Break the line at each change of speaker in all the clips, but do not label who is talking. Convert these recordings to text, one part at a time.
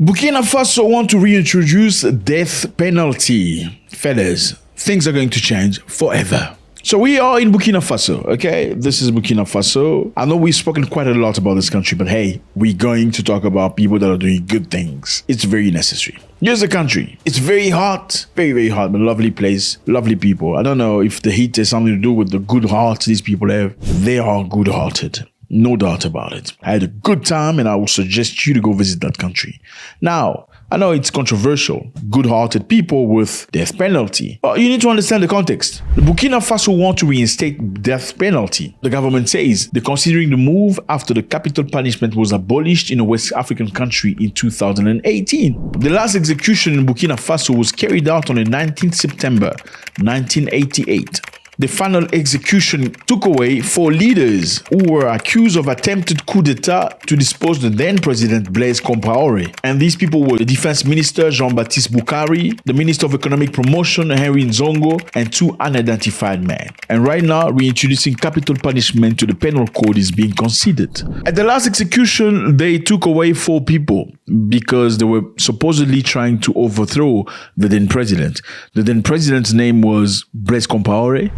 Burkina Faso want to reintroduce death penalty. Fellas, things are going to change forever. So we are in Burkina Faso, okay? This is Burkina Faso. I know we've spoken quite a lot about this country, but hey, we're going to talk about people that are doing good things. It's very necessary. Here's the country. It's very hot, very hot, but lovely place, lovely people. I don't know if the heat has something to do with the good hearts these people have. They are good-hearted. No doubt about it. I had a good time and I would suggest you to go visit that country. Now, I know it's controversial. Good-hearted people with death penalty. But you need to understand the context. The Burkina Faso want to reinstate death penalty. The government says they're considering the move after the capital punishment was abolished in a West African country in 2018. The last execution in Burkina Faso was carried out on the 19th September 1988. The final execution took away 4 leaders who were accused of attempted coup d'etat to depose the then president Blaise Compaoré. And these people were the defense minister Jean-Baptiste Boukari, the minister of economic promotion Henry Nzongo, and 2 unidentified men. And right now, reintroducing capital punishment to the penal code is being considered. At the last execution, they took away 4 people because they were supposedly trying to overthrow the then president. The then president's name was Blaise Compaoré.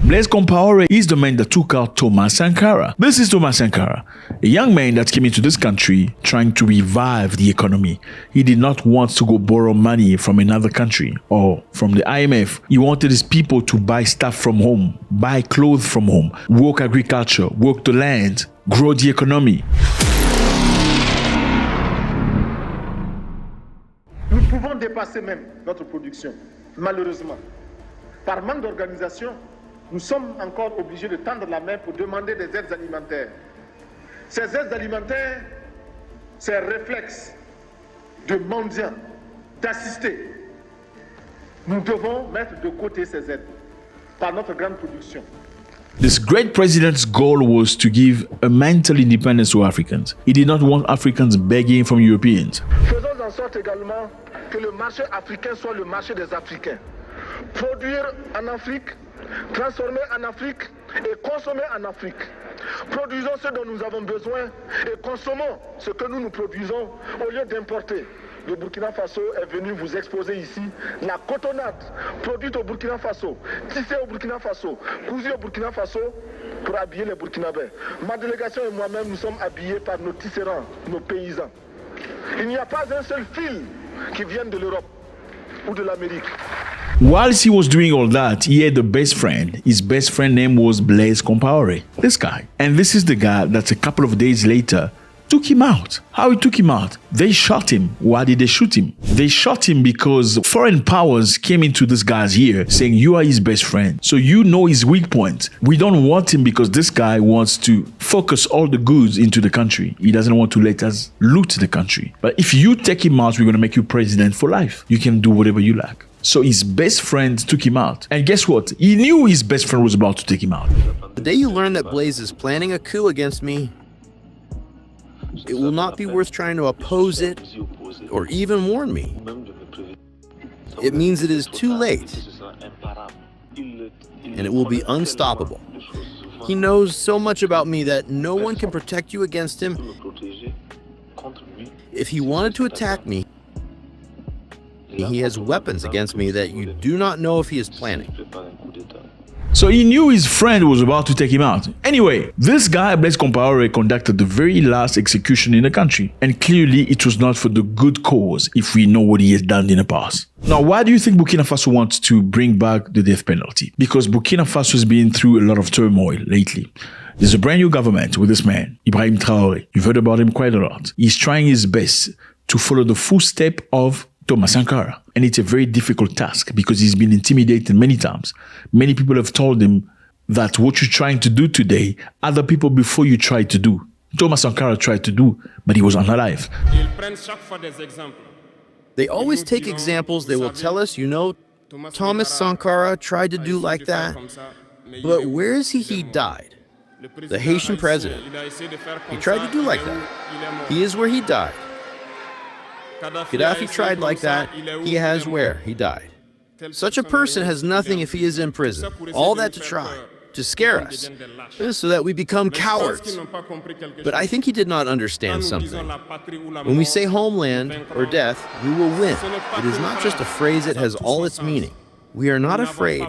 Blaise Compaoré is the man that took out Thomas Sankara. This is Thomas Sankara, a young man that came into this country trying to revive the economy. He did not want to go borrow money from another country or from the IMF. He wanted his people to buy stuff from home, buy clothes from home, work agriculture, work the land, grow the economy.
Nous pouvons dépasser même notre production, malheureusement. Par manque d'organisation, nous sommes encore obligés de tendre la main pour demander des aides alimentaires. Ces aides alimentaires, c'est un réflexe de mendiants, d'assister. Nous devons mettre de côté ces aides par notre grande production.
This great president's goal was to give a mental independence to Africans. He did not want Africans begging from Europeans.
Faisons en sorte également que le marché africain soit le marché des Africains. Produire en Afrique, transformer en Afrique et consommer en Afrique. Produisons ce dont nous avons besoin et consommons ce que nous produisons au lieu d'importer. Le Burkina Faso est venu vous exposer ici la cotonnade produite au Burkina Faso, tissée au Burkina Faso, cousue au Burkina Faso pour habiller les Burkinabés. Ma délégation et moi-même, nous sommes habillés par nos tisserands, nos paysans. Il n'y a pas un seul fil qui vienne de l'Europe ou de l'Amérique.
Whilst he was doing all that, he had a best friend. His best friend name was Blaise Compaoré. This guy. And this is the guy that a couple of days later took him out. How he took him out? They shot him. Why did they shoot him? They shot him because foreign powers came into this guy's ear saying, you are his best friend, so you know his weak point. We don't want him because this guy wants to focus all the goods into the country. He doesn't want to let us loot the country. But if you take him out, we're going to make you president for life. You can do whatever you like. So his best friend took him out. And guess what? He knew his best friend was about to take him out.
The day you learn that Blaise is planning a coup against me, it will not be worth trying to oppose it or even warn me. It means it is too late, and it will be unstoppable. He knows so much about me that no one can protect you against him. If he wanted to attack me, he has weapons against me that you do not know if he is planning.
So he knew his friend was about to take him out. Anyway, this guy, Blaise Compaoré, conducted the very last execution in the country. And clearly, it was not for the good cause if we know what he has done in the past. Now, why do you think Burkina Faso wants to bring back the death penalty? Because Burkina Faso has been through a lot of turmoil lately. There's a brand new government with this man, Ibrahim Traoré. You've heard about him quite a lot. He's trying his best to follow the footsteps of Thomas Sankara. And it's a very difficult task because he's been intimidated many times. Many people have told him that what you're trying to do today, other people before you tried to do. Thomas Sankara tried to do, but he was unalive.
They always take examples. They will tell us, you know, Thomas Sankara tried to do like that. But where is he? He died. The Haitian president. He tried to do like that. He is where he died. Gaddafi tried like that. He has where he died. Such a person has nothing if he is in prison. All that to try. to scare us, so that we become cowards. But I think he did not understand something. When we say homeland or death, we will win. It is not just a phrase, it has all its meaning. We are not afraid,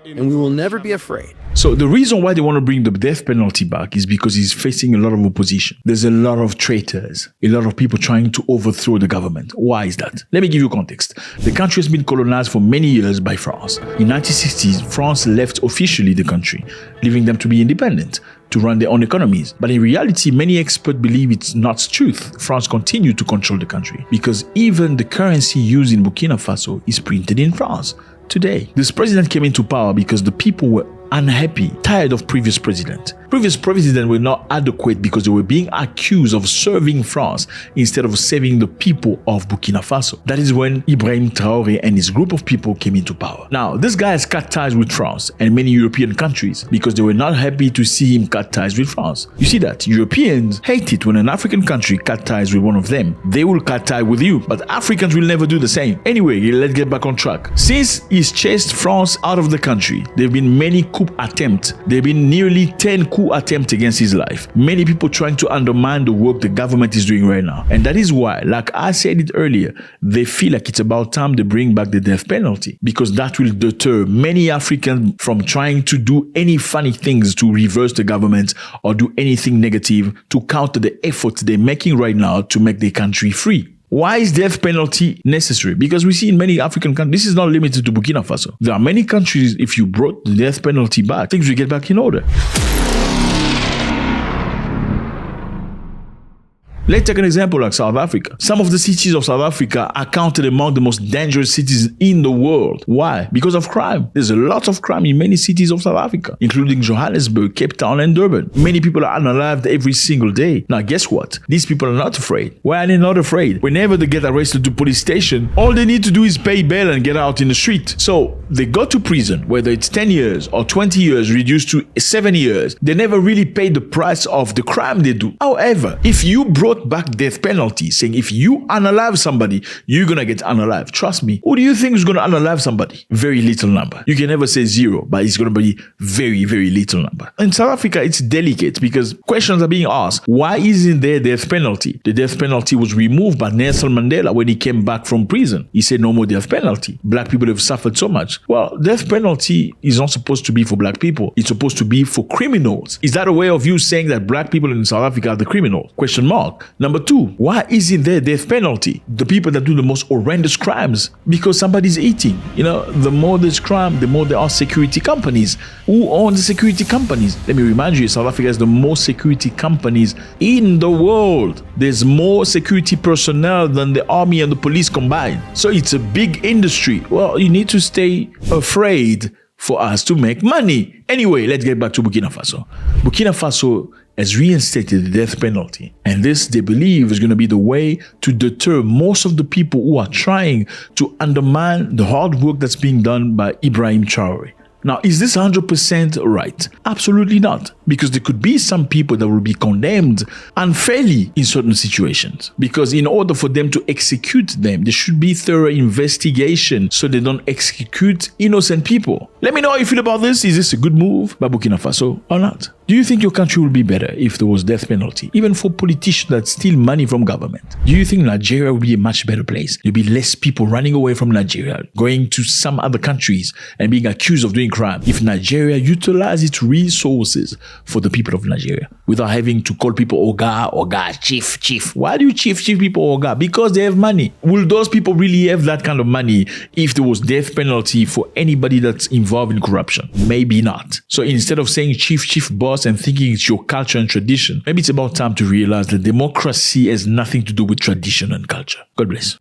and we will never be afraid.
So the reason why they want to bring the death penalty back is because he's facing a lot of opposition. There's a lot of traitors, a lot of people trying to overthrow the government. Why is that? Let me give you context. The country has been colonized for many years by France. In 1960s, France left officially the country, leaving them to be independent, to run their own economies. But in reality, many experts believe it's not truth. France continued to control the country because even the currency used in Burkina Faso is printed in France today. This president came into power because the people were unhappy, tired of previous president. Previous presidents were not adequate because they were being accused of serving France instead of saving the people of Burkina Faso. That is when Ibrahim Traoré and his group of people came into power. Now, this guy has cut ties with France and many European countries because they were not happy to see him cut ties with France. You see that? Europeans hate it when an African country cut ties with one of them. They will cut ties with you, but Africans will never do the same. Anyway, let's get back on track. Since he's chased France out of the country, there have been many coup attempts. There have been nearly 10 coup attempts against his life. Many people trying to undermine the work the government is doing right now. And that is why, like I said it earlier, they feel like it's about time to bring back the death penalty because that will deter many Africans from trying to do any funny things to reverse the government or do anything negative to counter the efforts they're making right now to make their country free. Why is death penalty necessary? Because we see in many African countries, this is not limited to Burkina Faso. There are many countries, if you brought the death penalty back, things will get back in order. Let's take an example like South Africa. Some of the cities of South Africa are counted among the most dangerous cities in the world. Why? Because of crime. There's a lot of crime in many cities of South Africa, including Johannesburg, Cape Town, and Durban. Many people are unalived every single day. Now, guess what? These people are not afraid. Why are they not afraid? Whenever they get arrested to police station, all they need to do is pay bail and get out in the street. So they go to prison, whether it's 10 years or 20 years, reduced to 7 years. They never really pay the price of the crime they do. However, if you brought back death penalty, saying if you unalive somebody, you're gonna get unalived. Trust me. Who do you think is gonna unalive somebody? Very little number. You can never say zero, but it's gonna be very, very little number. In South Africa, it's delicate because questions are being asked. Why isn't there death penalty? The death penalty was removed by Nelson Mandela when he came back from prison. He said no more death penalty. Black people have suffered so much. Well, death penalty is not supposed to be for black people. It's supposed to be for criminals. Is that a way of you saying that black people in South Africa are the criminals? Question mark. Number two, why isn't there death penalty? The people that do the most horrendous crimes, because somebody's eating. You know, the more there's crime, the more there are security companies. Who own the security companies? Let me remind you, South Africa has the most security companies in the world. There's more security personnel than the army and the police combined. So it's a big industry. Well, you need to stay afraid for us to make money. Anyway, let's get back to Burkina Faso. Burkina Faso has reinstated the death penalty. And this, they believe, is going to be the way to deter most of the people who are trying to undermine the hard work that's being done by Ibrahim Traoré. Now, is this 100% right? Absolutely not. Because there could be some people that will be condemned unfairly in certain situations. Because in order for them to execute them, there should be thorough investigation so they don't execute innocent people. Let me know how you feel about this. Is this a good move by Burkina Faso or not? Do you think your country will be better if there was death penalty, even for politicians that steal money from government? Do you think Nigeria will be a much better place? There'll be less people running away from Nigeria, going to some other countries and being accused of doing crime if Nigeria utilized its resources for the people of Nigeria without having to call people Oga, chief. Why do you chief people Oga? Because they have money. Will those people really have that kind of money if there was death penalty for anybody that's involved in corruption? Maybe not. So instead of saying chief boss and thinking it's your culture and tradition, maybe it's about time to realize that democracy has nothing to do with tradition and culture. God bless.